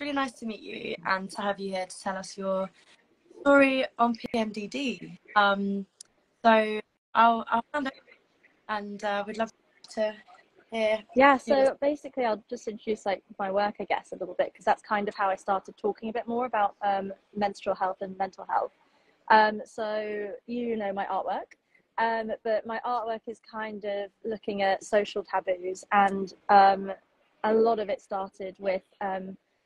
it's really nice to meet you and to have you here to tell us your story on PMDD. So I'll hand over and we'd love to hear. Yeah, so basically I'll just introduce like my work, I guess, a little bit, because that's kind of how I started talking a bit more about menstrual health and mental health. So you know my artwork, but my artwork is kind of looking at social taboos, and a lot of it started with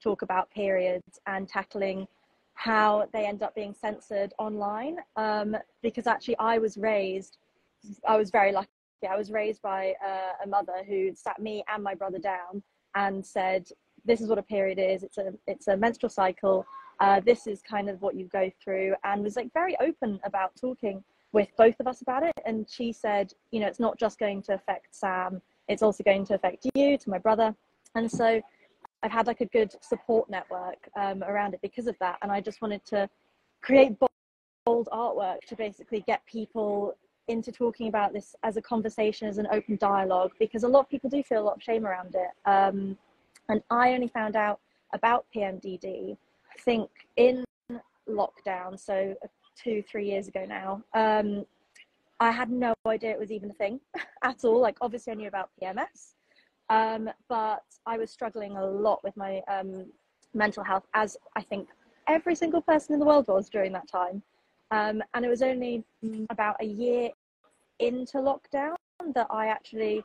talk about periods and tackling how they end up being censored online, because actually I was very lucky. I was raised by a mother who sat me and my brother down and said, this is what a period is. It's a menstrual cycle. This is kind of what you go through, and was like very open about talking with both of us about it. And she said, you know, it's not just going to affect Sam, it's also going to affect you, to my brother. And so I've had like a good support network around it because of that. And I just wanted to create bold artwork to basically get people into talking about this as a conversation, as an open dialogue, because a lot of people do feel a lot of shame around it. And I only found out about PMDD, I think, in lockdown, so 2-3 years ago now. I had no idea it was even a thing at all. Like, obviously I knew about PMS, but I was struggling a lot with my mental health, as I think every single person in the world was during that time. And it was only about a year into lockdown that I actually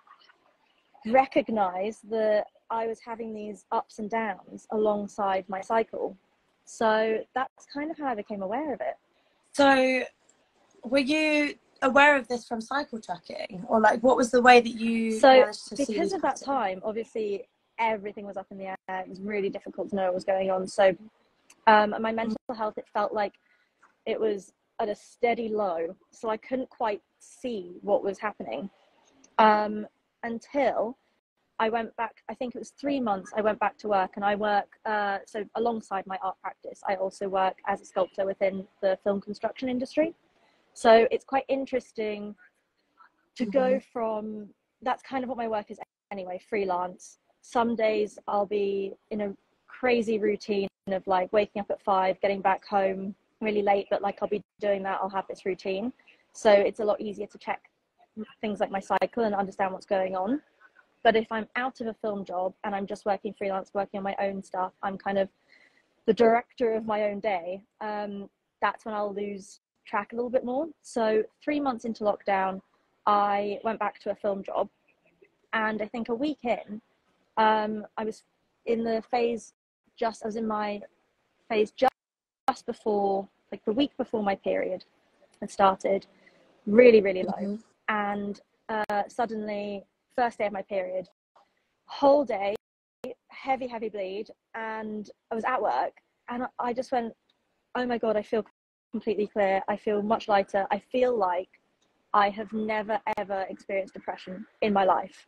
recognized that I was having these ups and downs alongside my cycle. So that's kind of how I became aware of it. So were you aware of this from cycle tracking, or like what was the way that you managed to see? Because of that time, obviously everything was up in the air. It was really difficult to know what was going on. So my mental health, it felt like it was at a steady low, so I couldn't quite see what was happening until I went back. I think it was 3 months. I went back to work, and I work so alongside my art practice, I also work as a sculptor within the film construction industry. So it's quite interesting to go from, that's kind of what my work is anyway, freelance. Some days I'll be in a crazy routine of like waking up at 5, getting back home really late, but like I'll be doing that, I'll have this routine, so it's a lot easier to check things like my cycle and understand what's going on. But if I'm out of a film job and I'm just working freelance, working on my own stuff, I'm kind of the director of my own day, that's when I'll lose track a little bit more. So 3 months into lockdown, I went back to a film job, and I think a week in, I was in the phase just before, like the week before my period had started, really, really low. And suddenly, first day of my period, whole day, heavy bleed, and I was at work, and I just went, oh my God, I feel completely clear. I feel much lighter. I feel like I have never, ever experienced depression in my life.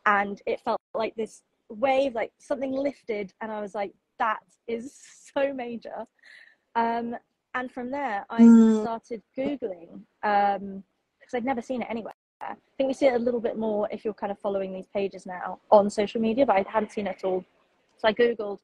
And it felt like this wave, like something lifted, and I was like, that is so major. And from there, I started Googling, because I'd never seen it anywhere. I think we see it a little bit more if you're kind of following these pages now on social media, but I hadn't seen it at all. So I Googled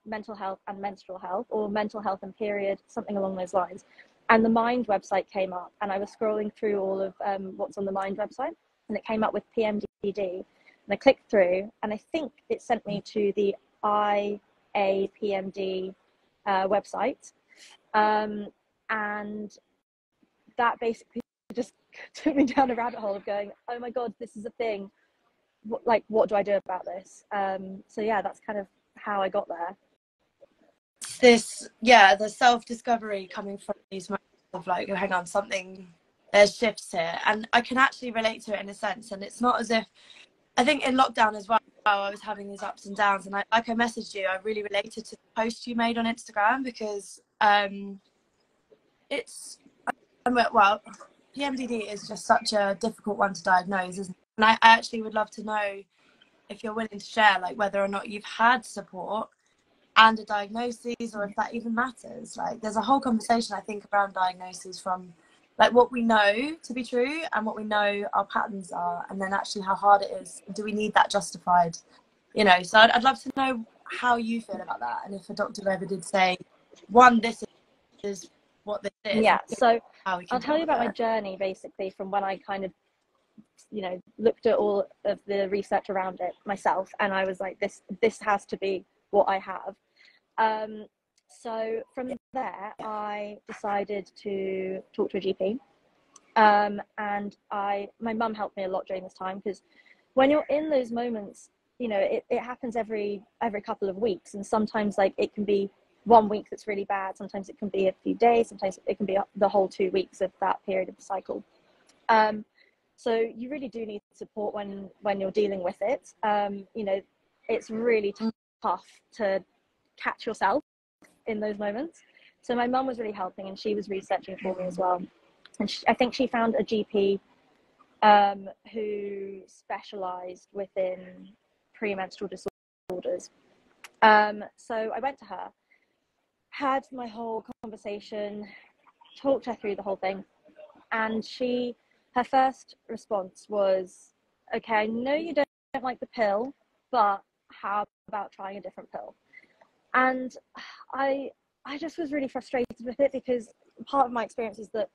mental health and menstrual health, or mental health and period, something along those lines. And the Mind website came up, and I was scrolling through all of what's on the Mind website, and it came up with PMDD. And I clicked through, and I think it sent me to the IAPMD website. And that basically just took me down a rabbit hole of going, oh my God, this is a thing. What do I do about this? So yeah, that's kind of how I got there. The self-discovery coming from these moments of like, oh, hang on, there's shifts here. And I can actually relate to it in a sense. And it's not as if, I think in lockdown as well, I was having these ups and downs, and I messaged you, I really related to the post you made on Instagram, because PMDD is just such a difficult one to diagnose, isn't it? And I actually would love to know if you're willing to share, like, whether or not you've had support and a diagnosis, or if that even matters. Like, there's a whole conversation, I think, around diagnoses, from like what we know to be true and what we know our patterns are, and then actually how hard it is. Do we need that justified? You know, so I'd love to know how you feel about that, and if a doctor ever did say, one, this is what this is. Yeah, so how I'll tell you about my journey, basically, from when I kind of, you know, looked at all of the research around it myself, and I was like, this has to be what I have. So from there, I decided to talk to a GP, and my mum helped me a lot during this time, because when you're in those moments, you know, it happens every couple of weeks, and sometimes like it can be 1 week that's really bad, sometimes it can be a few days, sometimes it can be the whole 2 weeks of that period of the cycle. So you really do need support when you're dealing with it. You know, it's really tough to catch yourself in those moments. So my mum was really helping, and she was researching for me as well. And I think she found a GP who specialised within premenstrual disorders. So I went to her, had my whole conversation, talked her through the whole thing, and her first response was, okay, I know you don't like the pill, but how about trying a different pill? And I just was really frustrated with it, because part of my experience is that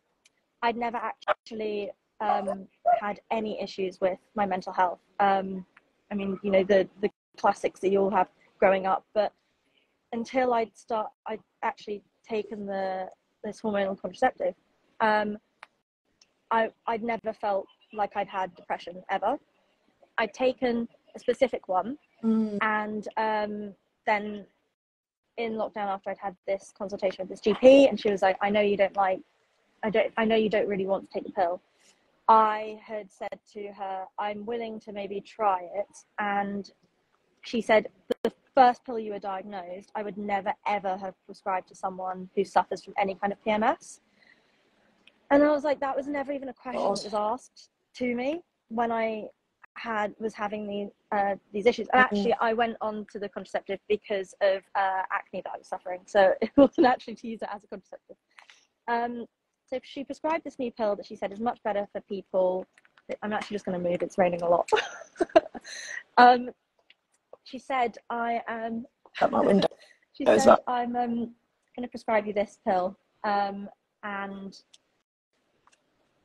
I'd never actually had any issues with my mental health. I mean, you know, the classics that you all have growing up, but until I'd actually taken this hormonal contraceptive, I'd never felt like I'd had depression ever. I'd taken a specific one, and then in lockdown, after I'd had this consultation with this GP, and she was like, I know you don't really want to take the pill. I had said to her, I'm willing to maybe try it. And she said, the first pill you were diagnosed, I would never, ever have prescribed to someone who suffers from any kind of PMS. And I was like, that was never even a question that was asked to me when I was having these issues. And actually, I went on to the contraceptive because of acne that I was suffering. So it wasn't actually to use it as a contraceptive. So she prescribed this new pill that she said is much better for people. I'm actually just going to move, it's raining a lot. She said, I am... Shut my window. She said, I'm going to prescribe you this pill. And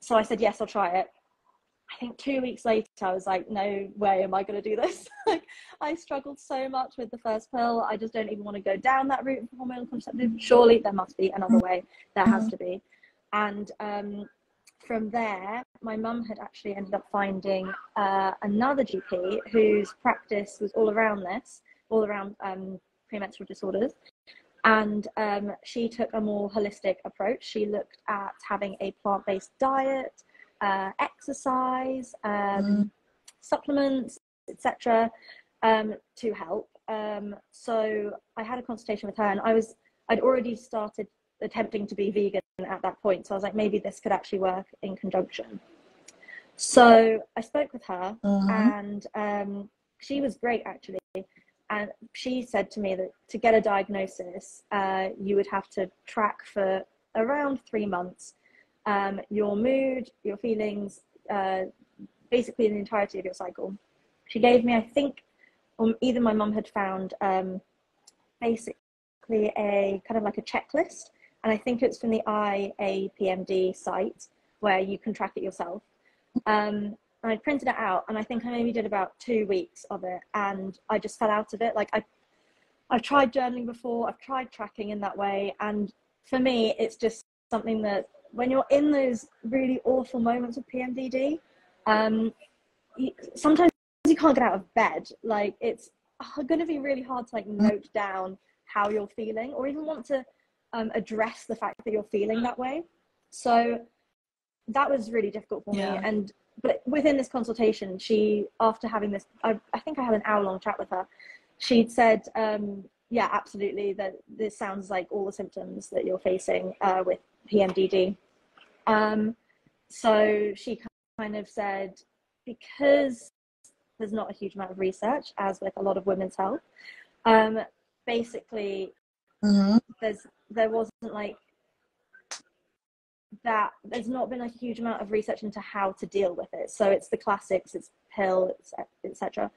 so I said, yes, I'll try it. I think 2 weeks later, I was like, no way am I going to do this. Like, I struggled so much with the first pill. I just don't even want to go down that route of hormonal contraceptive. Surely there must be another way. There has to be. And from there, my mum had actually ended up finding another GP whose practice was all around premenstrual disorders. And she took a more holistic approach. She looked at having a plant-based diet, exercise, supplements, etc., to help. So I had a consultation with her, and I'd already started attempting to be vegan at that point. So I was like, maybe this could actually work in conjunction. So I spoke with her, and she was great, actually. And she said to me that to get a diagnosis, you would have to track for around 3 months your mood, your feelings, basically the entirety of your cycle. She gave me, I think, either my mum had found basically a kind of like a checklist, and I think it's from the IAPMD site where you can track it yourself. And I printed it out, and I think I maybe did about 2 weeks of it, and I just fell out of it. Like I've tried journaling before, I've tried tracking in that way, and for me, it's just something that when you're in those really awful moments of PMDD, sometimes you can't get out of bed. Like it's going to be really hard to like note down how you're feeling, or even want to address the fact that you're feeling that way. So that was really difficult for me. But within this consultation, she, after having this, I think I had an hour-long chat with her, she'd said, yeah, absolutely, that this sounds like all the symptoms that you're facing with PMDD. So she kind of said, because there's not a huge amount of research, as with a lot of women's health, basically, there wasn't like that, there's not been a huge amount of research into how to deal with it. So it's the classics, it's pill, etc.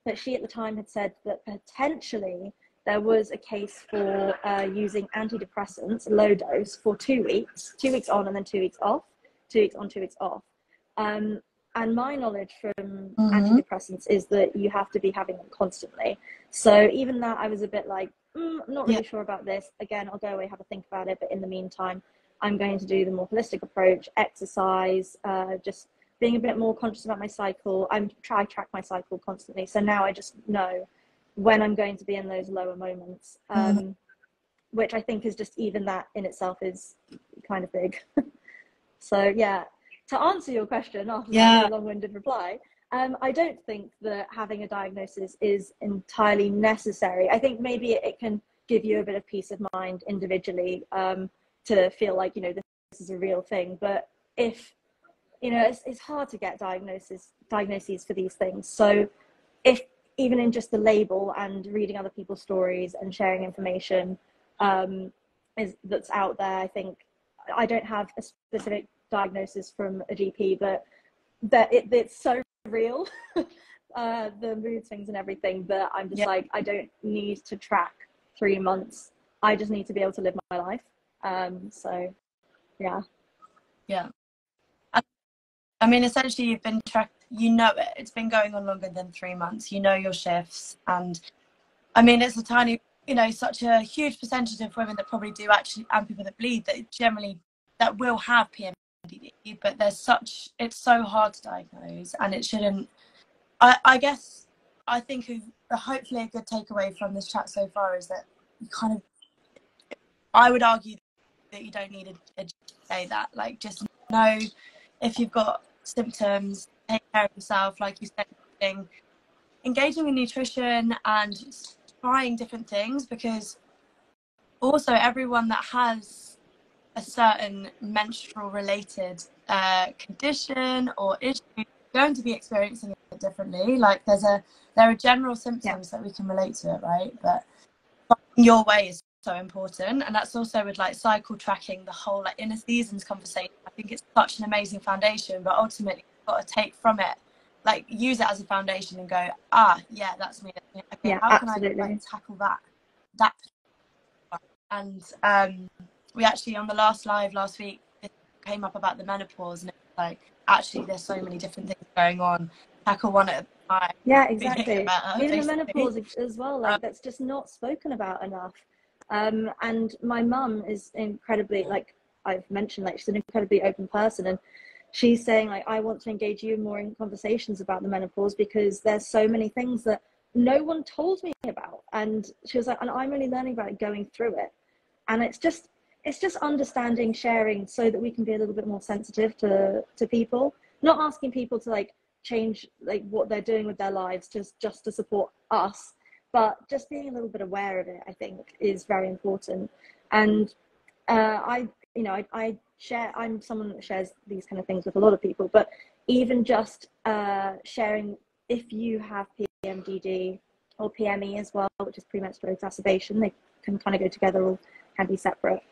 but she at the time had said that potentially there was a case for using antidepressants, low dose, for 2 weeks on and then 2 weeks off, 2 weeks on, 2 weeks off. And my knowledge from antidepressants is that you have to be having them constantly. So even that, I was a bit like, I'm not really sure about this. Again, I'll go away, have a think about it. But in the meantime, I'm going to do the more holistic approach, exercise, just being a bit more conscious about my cycle. I track my cycle constantly. So now I just know when I'm going to be in those lower moments, which I think is just, even that in itself is kind of big. So yeah, to answer your question after that really long-winded reply, I don't think that having a diagnosis is entirely necessary. I think maybe it can give you a bit of peace of mind individually, to feel like, you know, this is a real thing. But if, you know, it's hard to get diagnoses for these things. So if even in just the label and reading other people's stories and sharing information that's out there, I think I don't have a specific diagnosis from a GP, but that it's so real, the mood swings and everything, that I'm just like, I don't need to track 3 months. I just need to be able to live my life. So yeah. I mean, essentially, you've been you know it. It's been going on longer than 3 months. You know your shifts. And I mean, it's a tiny, you know, such a huge percentage of women that probably do actually, and people that bleed, that generally, that will have PMDD. But it's so hard to diagnose, and it shouldn't. I guess, I think hopefully a good takeaway from this chat so far is that you kind of, I would argue that you don't need a say that. Like, just know if you've got symptoms, take care of yourself, like you said, engaging in nutrition and trying different things, because also everyone that has a certain menstrual related condition or issue is going to be experiencing it differently. Like there are general symptoms that we can relate to it, right? But finding your way is so important. And that's also with like cycle tracking, the whole like inner seasons conversation. I think it's such an amazing foundation, but ultimately you've got to take from it, like use it as a foundation and go, yeah, that's me. Okay, how absolutely. can I like tackle that? And we actually, on the last live last week, it came up about the menopause, and it's like, actually there's so many different things going on. Tackle one at a time. Yeah, exactly. Better, even basically. the menopause as well, like that's just not spoken about enough. And my mum is incredibly, like I've mentioned, like she's an incredibly open person, and she's saying like, I want to engage you more in conversations about the menopause because there's so many things that no one told me about. And she was like, and I'm only learning about it going through it. And it's just understanding, sharing, so that we can be a little bit more sensitive to people, not asking people to like change like what they're doing with their lives just to support us, but just being a little bit aware of it, I think, is very important. And I'm someone that shares these kind of things with a lot of people, but even just sharing, if you have PMDD or PME as well, which is premenstrual exacerbation, they can kind of go together or can be separate.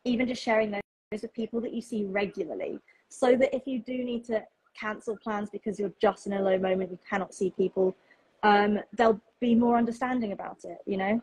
Even just sharing those with people that you see regularly, so that if you do need to cancel plans because you're just in a low moment, you cannot see people, they'll be more understanding about it, you know.